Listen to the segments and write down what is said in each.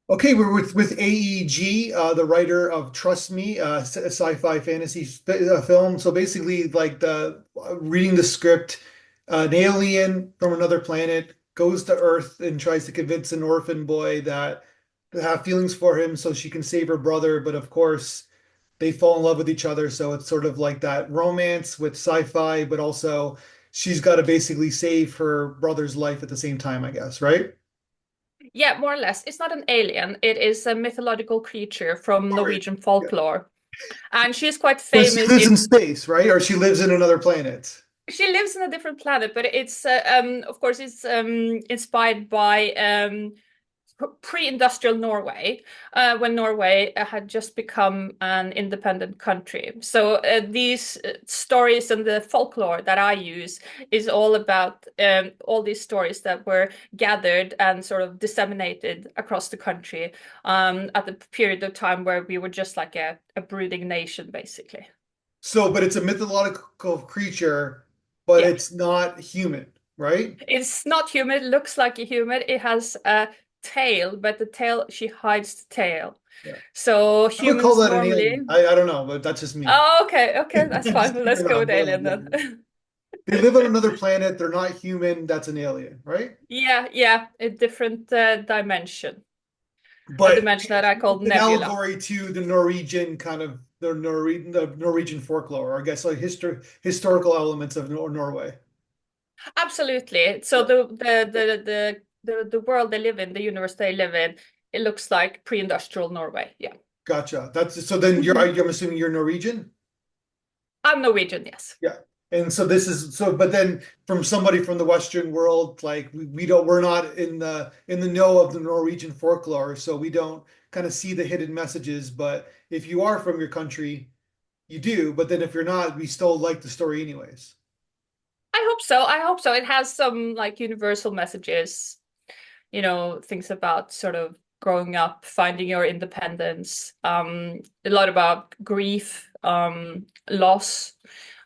Okay, we're with AEG, the writer of Trust Me, a sci-fi fantasy film. So basically, like the reading the script, an alien from another planet goes to Earth and tries to convince an orphan boy that to have feelings for him so she can save her brother. But of course, they fall in love with each other. So it's sort of like that romance with sci-fi, but also she's got to basically save her brother's life at the same time, I guess, right? Yeah, more or less. It's not an alien. It is a mythological creature from Sorry. Norwegian folklore. And she's quite But she famous lives in in space, right? Or she lives in another planet. she lives in a different planet, but it's of course it's inspired by pre-industrial Norway, when Norway had just become an independent country. So these stories and the folklore that I use is all about all these stories that were gathered and sort of disseminated across the country at the period of time where we were just like a brooding nation, basically. So, but it's a mythological creature, but Yeah. it's not human, right? It's not human. It looks like a human. It has a tail, but the tail, she hides the tail. Yeah. So I would call humans that an normally. alien. I don't know, but that's just me. Oh, okay, okay, that's I'm fine. just Well, kidding let's go around. with Go ahead. alien Yeah. then. They live on another planet. They're not human. That's an alien, right? Yeah, yeah, a different dimension. A But dimension that I call it's an nebula. allegory to the Norwegian kind of the Norwegian folklore, or I guess like historical elements of Norway. Absolutely. So Yeah. the world they live in, the universe they live in, it looks like pre-industrial Norway. Yeah. Gotcha. That's so then I'm assuming you're Norwegian? I'm Norwegian, yes. Yeah. And so this is so, but then from somebody from the Western world, like we don't, we're not in the know of the Norwegian folklore, so we don't kind of see the hidden messages. But if you are from your country, you do. But then if you're not, we still like the story anyways. I hope so. I hope so. It has some like universal messages, things about sort of growing up, finding your independence, a lot about grief, loss,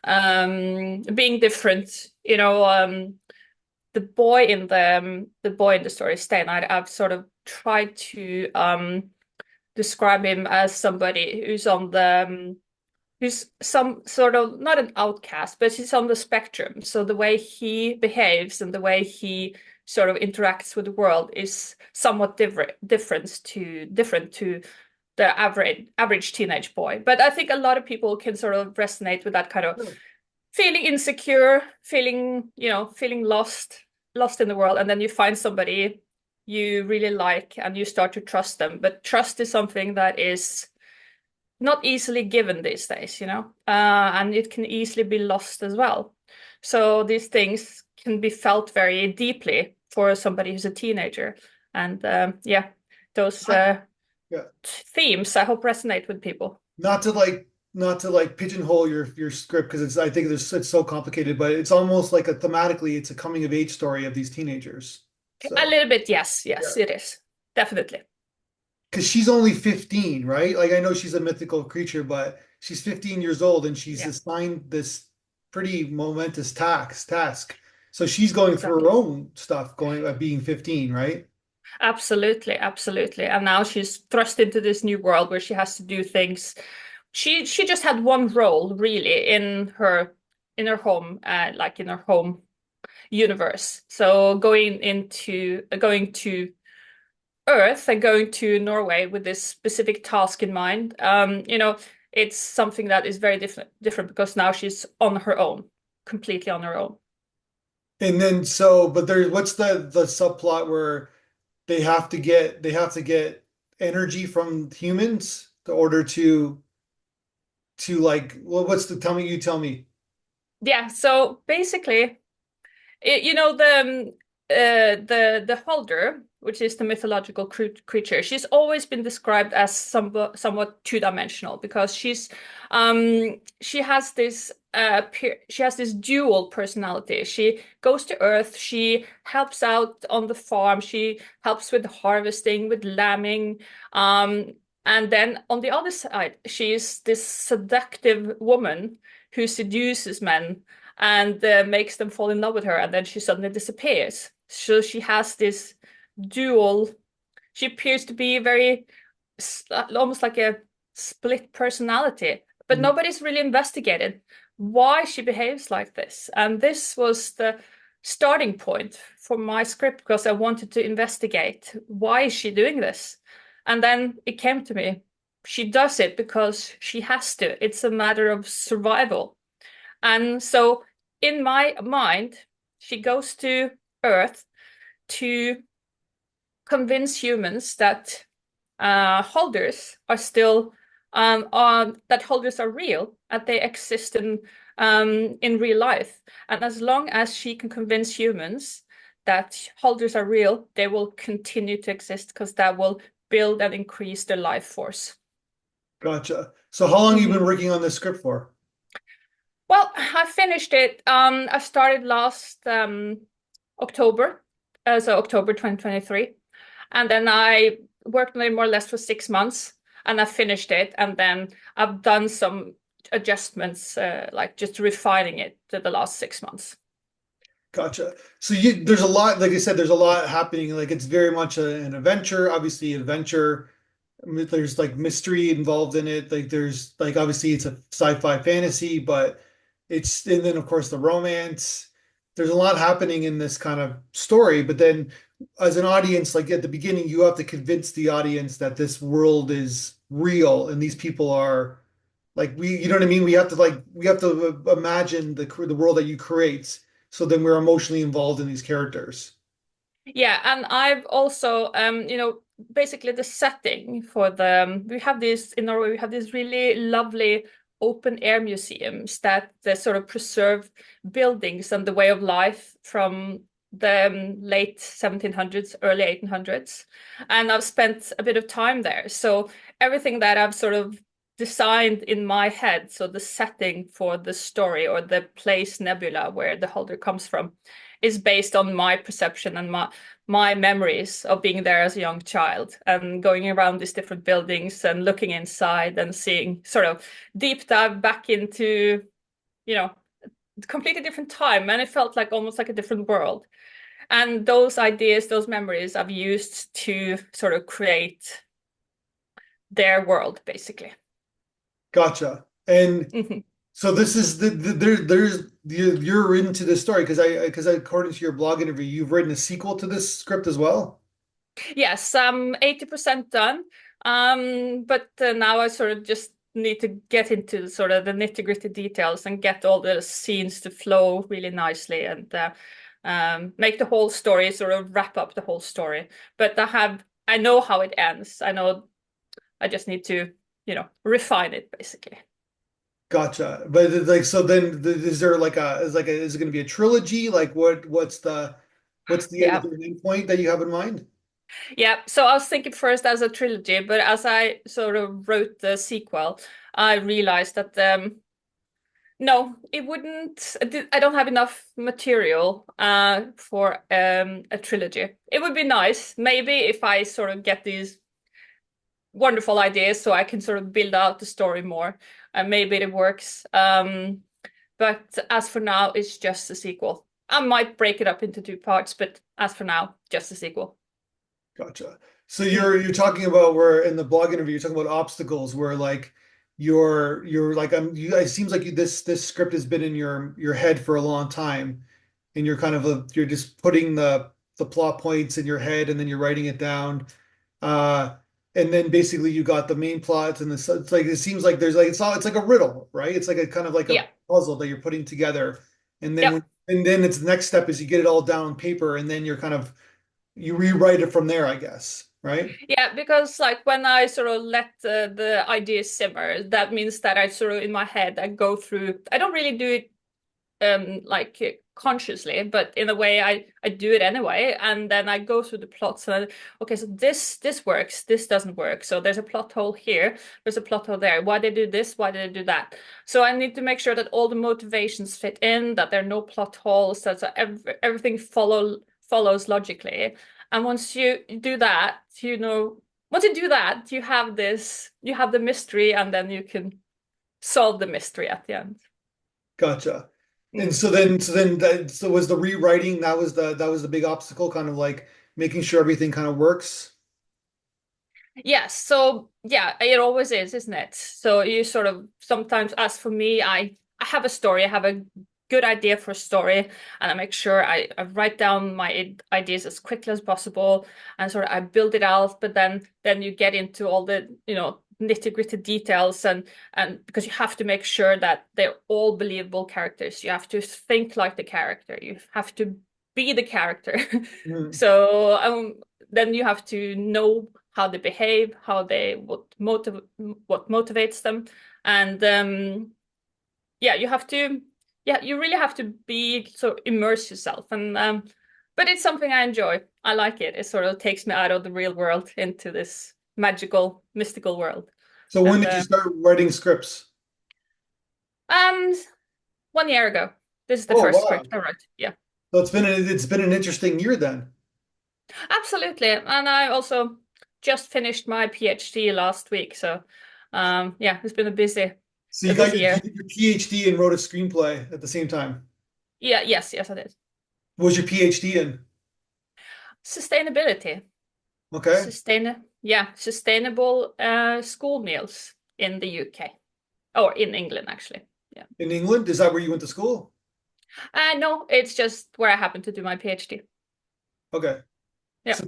being different. The boy in the story, Stein, I've sort of tried to describe him as somebody who's some sort of not an outcast, but he's on the spectrum. So the way he behaves and the way he sort of interacts with the world is somewhat different to the average teenage boy. But I think a lot of people can sort of resonate with that kind of Yeah. feeling insecure, feeling lost in the world, and then you find somebody you really like and you start to trust them. But trust is something that is not easily given these days, and it can easily be lost as well. So these things can be felt very deeply for somebody who's a teenager. And yeah, those Yeah. themes I hope resonate with people. Not to like pigeonhole your script because it's so complicated, but it's almost like a thematically it's a coming of age story of these teenagers. A So little bit, yes, yeah. yes, it is. Definitely. Because she's only 15, right? Like I know she's a mythical creature, but she's 15 years old and she's Yeah, assigned this pretty momentous task. So she's going through her exactly. own stuff going being 15, right? Absolutely, absolutely. And now she's thrust into this new world where she has to do things. She just had one role really in her home, like in her home universe. So going to Earth and going to Norway with this specific task in mind, it's something that is very different because now she's on her own, completely on her own. And then so but there's what's the subplot where they have to get energy from humans in order to like well what's the tell me you tell me. Yeah, so basically, the Hulder, which is the mythological creature, she's always been described as somewhat two-dimensional because she has this dual personality. She goes to Earth, she helps out on the farm, she helps with harvesting, with lambing, and then on the other side, she's this seductive woman who seduces men and makes them fall in love with her, and then she suddenly disappears. So she has this dual She appears to be very almost like a split personality, but Mhm. nobody's really investigated why she behaves like this. And this was the starting point for my script because I wanted to investigate why is she doing this? And then it came to me. She does it because she has to. It's a matter of survival. And so in my mind, she goes to Earth to convince humans that holders are still that holders are real and they exist in real life. And as long as she can convince humans that holders are real, they will continue to exist because that will build and increase their life force. Gotcha. So how long have you been Mhm. working on this script for? Well, I finished it. I started last October, so October 2023. And then I worked on it more or less for 6 months and I finished it. And then I've done some adjustments, like just refining it to the last 6 months. Gotcha. So there's a lot, like I said, there's a lot happening. Like it's very much an adventure, obviously adventure. There's like mystery involved in it. Like there's like obviously it's a sci-fi fantasy, but it's and then of course the romance. There's a lot happening in this kind of story, but then as an audience, like at the beginning, you have to convince the audience that this world is real and these people are like you know what I mean? We have to imagine the world that you create. So then we're emotionally involved in these characters. Yeah, and I've also, basically the setting for the, we have this in Norway, we have these really lovely open air museums that sort of preserve buildings and the way of life from the late 1700s, early 1800s. And I've spent a bit of time there. So everything that I've sort of designed in my head, so the setting for the story or the place Nebula, where the Hulder comes from, is based on my perception and my memories of being there as a young child and going around these different buildings and looking inside and seeing sort of deep dive back into, you know, a completely different time. And it felt like almost like a different world. And those ideas, those memories I've used to sort of create their world, basically. Gotcha. And Mhm. so this is there's you're into this story because according to your blog interview, you've written a sequel to this script as well. Yes, I'm 80% done. But now I sort of just need to get into sort of the nitty-gritty details and get all the scenes to flow really nicely and make the whole story sort of wrap up the whole story. But I know how it ends. I know I just need to, refine it basically. Gotcha. But like so then is there is it going to be a trilogy? Like what's the is Yeah. there an end point that you have in mind? Yeah, so I was thinking first as a trilogy, but as I sort of wrote the sequel, I realized that no, it wouldn't. I don't have enough material for a trilogy. It would be nice, maybe, if I sort of get these wonderful ideas so I can sort of build out the story more, and maybe it works. But as for now, it's just a sequel. I might break it up into two parts, but as for now, just a sequel. Gotcha. So Mm. you're talking about where in the blog interview you're talking about obstacles where like you're like it seems like this script has been in your head for a long time and you're kind of you're just putting the plot points in your head and then you're writing it down. Uh and then basically you got the main plots and it's like it seems like there's like it's like a riddle, right? It's like a kind of like a Yeah. puzzle that you're putting together. And then Yep. and then it's the next step is you get it all down on paper and then you're kind of you rewrite it from there, I guess, right? Yeah, because like when I sort of let the ideas simmer, that means that I sort of in my head I go through. I don't really do it like consciously, but in a way I do it anyway, and then I go through the plots and okay, so this works, this doesn't work. So there's a plot hole here, there's a plot hole there. Why they do this? Why did they do that? So I need to make sure that all the motivations fit in, that there are no plot holes, that everything follows logically. And once you do that, once you do that, you have the mystery, and then you can solve the mystery at the end. Gotcha. And Mm. so was the rewriting that was the big obstacle, kind of like making sure everything kind of works. Yes, so yeah, it always is, isn't it? So you sort of sometimes, as for me, I have a story, I have a good idea for a story, and I make sure I write down my ideas as quickly as possible, and sort of I build it out. But then you get into all the nitty-gritty details, and because you have to make sure that they're all believable characters, you have to think like the character, you have to be the character. Mm. So then you have to know how they behave, how they what motivates them, and yeah, you have to yeah, you really have to be so immerse yourself, and but it's something I enjoy. I like it. It sort of takes me out of the real world into this magical, mystical world. So when And did you start writing scripts? um, 1 year ago, this is the Oh first wow. script I wrote. Yeah, So it's been an interesting year then. absolutely. And I also just finished my PhD last week, so yeah, it's been So a you got busy you year. did your PhD and wrote a screenplay at the same time. Yeah, yes, I did. What was your PhD in? Sustainability. Okay. Sustainable school meals in the UK or in England actually. Yeah. In England? Is that where you went to school? No, it's just where I happen to do my PhD. Okay. Yeah. So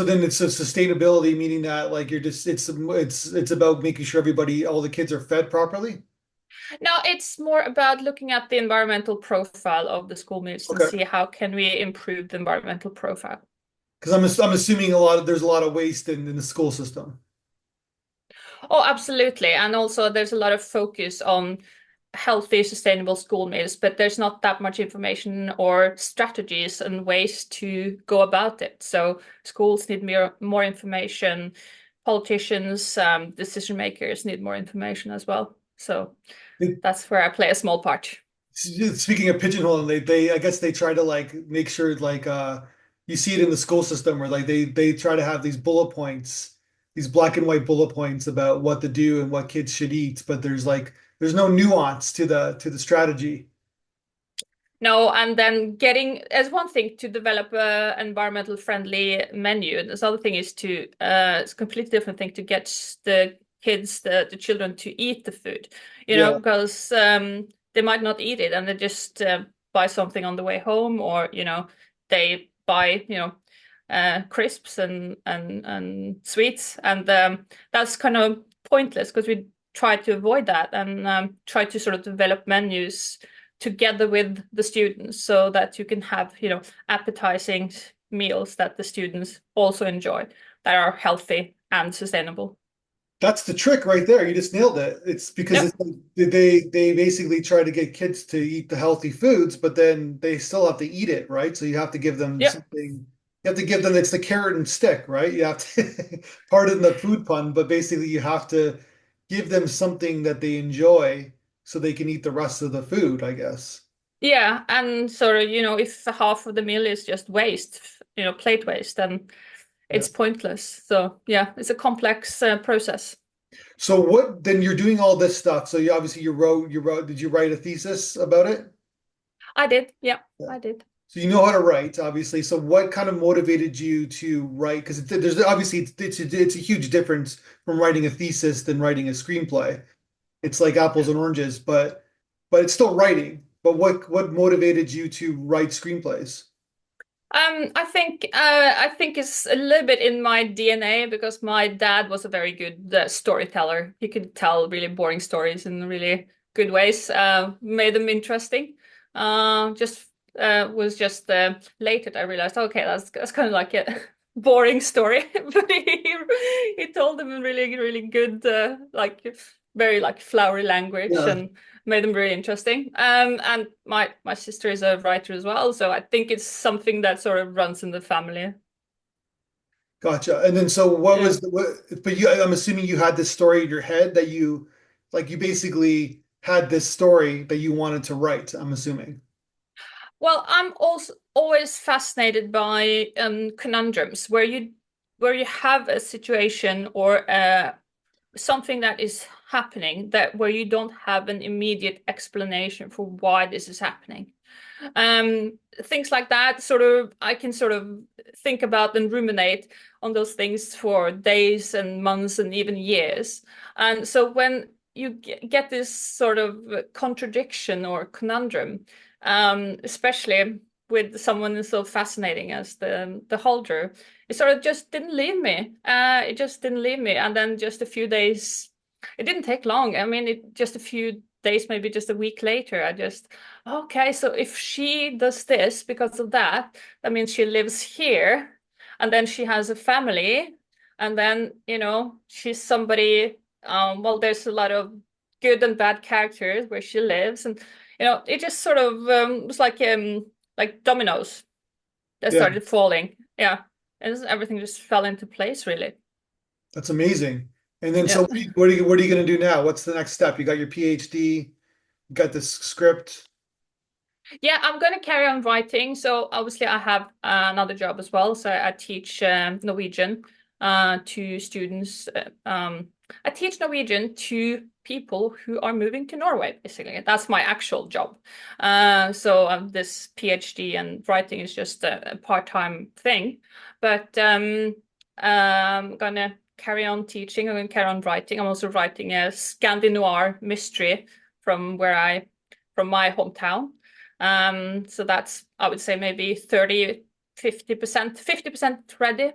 then it's a sustainability, meaning that like you're just it's about making sure everybody, all the kids are fed properly. Now it's more about looking at the environmental profile of the school meals and Okay. see how can we improve the environmental profile. Because I'm assuming there's a lot of waste in the school system. Oh, absolutely. And also there's a lot of focus on healthy, sustainable school meals, but there's not that much information or strategies and ways to go about it. So schools need more information. Politicians, decision makers need more information as well. So It, that's where I play a small part. Speaking of pigeonholing, they I guess they try to like make sure like you see it in the school system where like they try to have these bullet points, these black and white bullet points about what to do and what kids should eat, but there's no nuance to the strategy. No, and then getting as one thing to develop a environmental friendly menu. This other thing is to it's a completely different thing to get the kids, the children to eat the food, Yeah. because they might not eat it and they just buy something on the way home, or they buy crisps and sweets, and that's kind of pointless because we try to avoid that and try to sort of develop menus together with the students so that you can have, appetizing meals that the students also enjoy that are healthy and sustainable. That's the trick right there. You just nailed it. It's because Yep, they basically try to get kids to eat the healthy foods, but then they still have to eat it, right? So you have to give them yep. something. You have to give them, it's the carrot and stick, right? You have to pardon the food pun, but basically you have to give them something that they enjoy so they can eat the rest of the food, I guess. Yeah, and sort of, if half of the meal is just waste, plate waste, then Yeah. it's pointless. So yeah, it's a complex process. So what then you're doing all this stuff. So you did you write a thesis about it? I did, yeah, Yeah. I did. So you know how to write, obviously. So what kind of motivated you to write? Because there's obviously it's a huge difference from writing a thesis than writing a screenplay. It's like apples and oranges, but it's still writing. But what motivated you to write screenplays? I think it's a little bit in my DNA because my dad was a very good storyteller. He could tell really boring stories in really good ways, made them interesting. Just was just later I realized, okay, that's kind of like a boring story, but he told them in really really good like very like flowery language Yeah, and made them really interesting. And my sister is a writer as well, so I think it's something that sort of runs in the family. gotcha. And then so what Yeah. was but I'm assuming you had this story in your head that you basically had this story that you wanted to write, I'm assuming. Well, I'm also always fascinated by conundrums where you have a situation or something that is happening that where you don't have an immediate explanation for why this is happening. Things like that, sort of, I can sort of think about and ruminate on those things for days and months and even years. And so when you get this sort of contradiction or conundrum, especially with someone so fascinating as the Hulder, it sort of just didn't leave me. It just didn't leave me. And then just a few days, it didn't take long. I mean, it just a few days, maybe just a week later, I just, okay, so if she does this because of that, that means she lives here, and then she has a family, and then, she's somebody, well, there's a lot of good and bad characters where she lives, and, it just sort of was like dominoes that Yeah, started falling. Yeah. And everything just fell into place, really. that's amazing. And then, so Yeah. what are you going to do now? What's the next step? You got your PhD, you got this script. Yeah, I'm going to carry on writing. So obviously, I have another job as well. So I teach Norwegian to students. I teach Norwegian to people who are moving to Norway, basically. That's my actual job. So this PhD and writing is just a part-time thing. But I'm going to carry on teaching. I'm going to carry on writing. I'm also writing a Scandinoir mystery from from my hometown. So that's, I would say, maybe 30, 50%, 50% ready.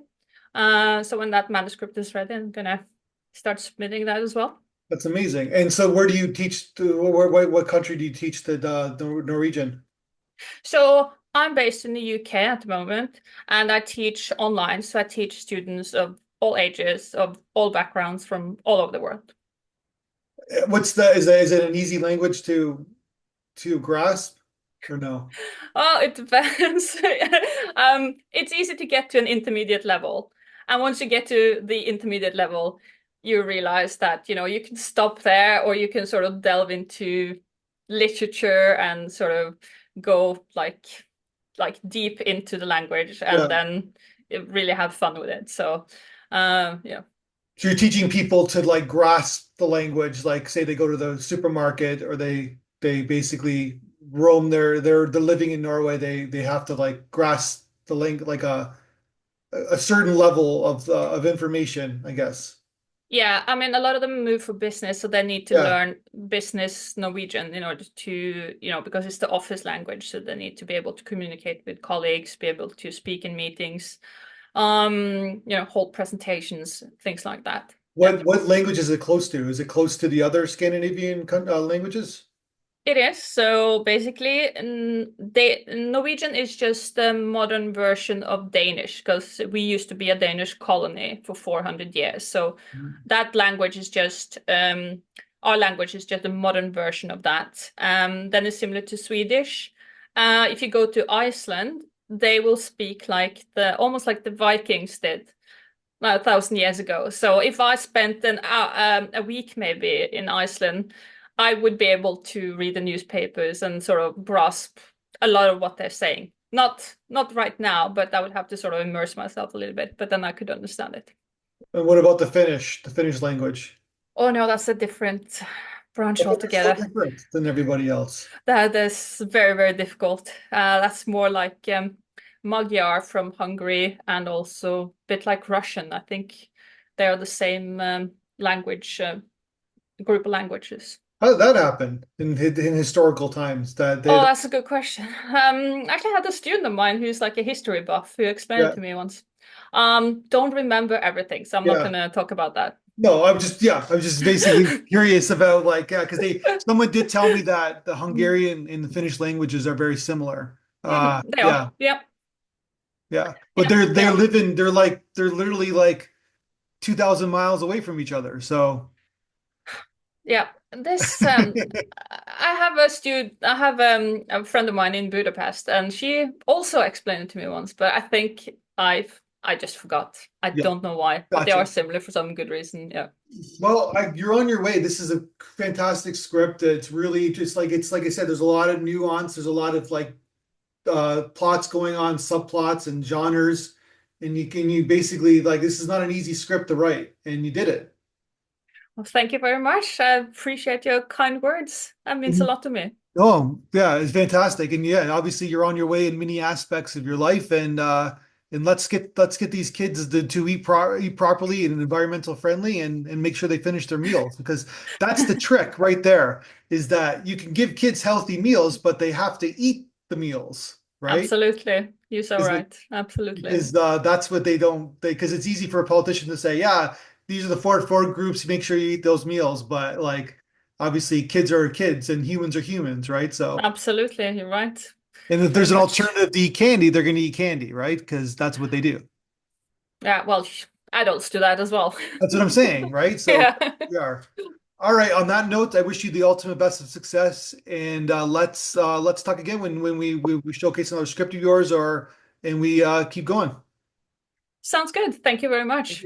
So when that manuscript is ready, I'm gonna start submitting that as well. That's amazing. And so where do you teach, what country do you teach the Norwegian? So I'm based in the UK at the moment, and I teach online. So I teach students of all ages, of all backgrounds from all over the world. Is it an easy language to grasp or no? Oh, it depends. It's easy to get to an intermediate level. And once you get to the intermediate level, you realize that, you can stop there or you can sort of delve into literature and sort of go like deep into the language and Yeah. then really have fun with it. So, yeah. So you're teaching people to like grasp the language, like say they go to the supermarket or they basically roam they're living in Norway. They have to like grasp the language like a certain level of information, I guess. Yeah, I mean, a lot of them move for business, so they need to Yeah. learn business Norwegian in order to, because it's the office language, so they need to be able to communicate with colleagues, be able to speak in meetings, hold presentations, things like that. Yeah. What language is it close to? Is it close to the other Scandinavian languages? It is. So basically, Norwegian is just a modern version of Danish because we used to be a Danish colony for 400 years. So that language is just our language is just a modern version of that. Then it's similar to Swedish. If you go to Iceland, they will speak like the almost like the Vikings did 1,000 years ago. So if I spent a week maybe in Iceland, I would be able to read the newspapers and sort of grasp a lot of what they're saying. Not right now, but I would have to sort of immerse myself a little bit, but then I could understand it. And what about the Finnish language? Oh no, that's a different branch Oh, it's so altogether. different than everybody else. That is very, very difficult. That's more like Magyar from Hungary and also a bit like Russian. I think they are the same language group of languages. How did that happen in historical times? That Oh, they that's a good question. Actually, I had a student of mine who's like a history buff who explained it yeah to me once. Don't remember everything, so I'm not yeah. gonna talk about that. No, I'm just basically curious about like yeah, because they someone did tell me that the Hungarian and the Finnish languages are very similar. They are. Yeah, Yep. yeah. But Yep, they are. they're literally like 2,000 miles away from each other. So Yeah. This I have a friend of mine in Budapest and she also explained it to me once, but I think I just forgot. I yeah, don't know why, but they are gotcha. similar for some good reason. Yeah. Well, you're on your way. This is a fantastic script. It's really just like it's like I said, there's a lot of nuance, there's a lot of like plots going on, subplots and genres. And you basically like this is not an easy script to write, and you did it. Well, thank you very much. I appreciate your kind words. That means a lot to me. Oh, yeah, it's fantastic. And yeah, obviously you're on your way in many aspects of your life and let's get these kids to eat properly and environmental friendly and make sure they finish their meals because that's the trick right there is that you can give kids healthy meals, but they have to eat the meals, right? Absolutely. You're so Because right. Absolutely. that's what they don't they because it's easy for a politician to say, yeah, these are the four groups, make sure you eat those meals, but like obviously kids are kids and humans are humans, right? So Absolutely. You're right. and if Very there's an much. alternative to eat candy, they're going to eat candy, right? Because that's what they do. Yeah, well, adults do that as well. That's what I'm saying, right? So Yeah. we are. All right. On that note, I wish you the ultimate best of success, and let's talk again when we showcase another script of yours, or and we keep going. Sounds good. Thank you very much.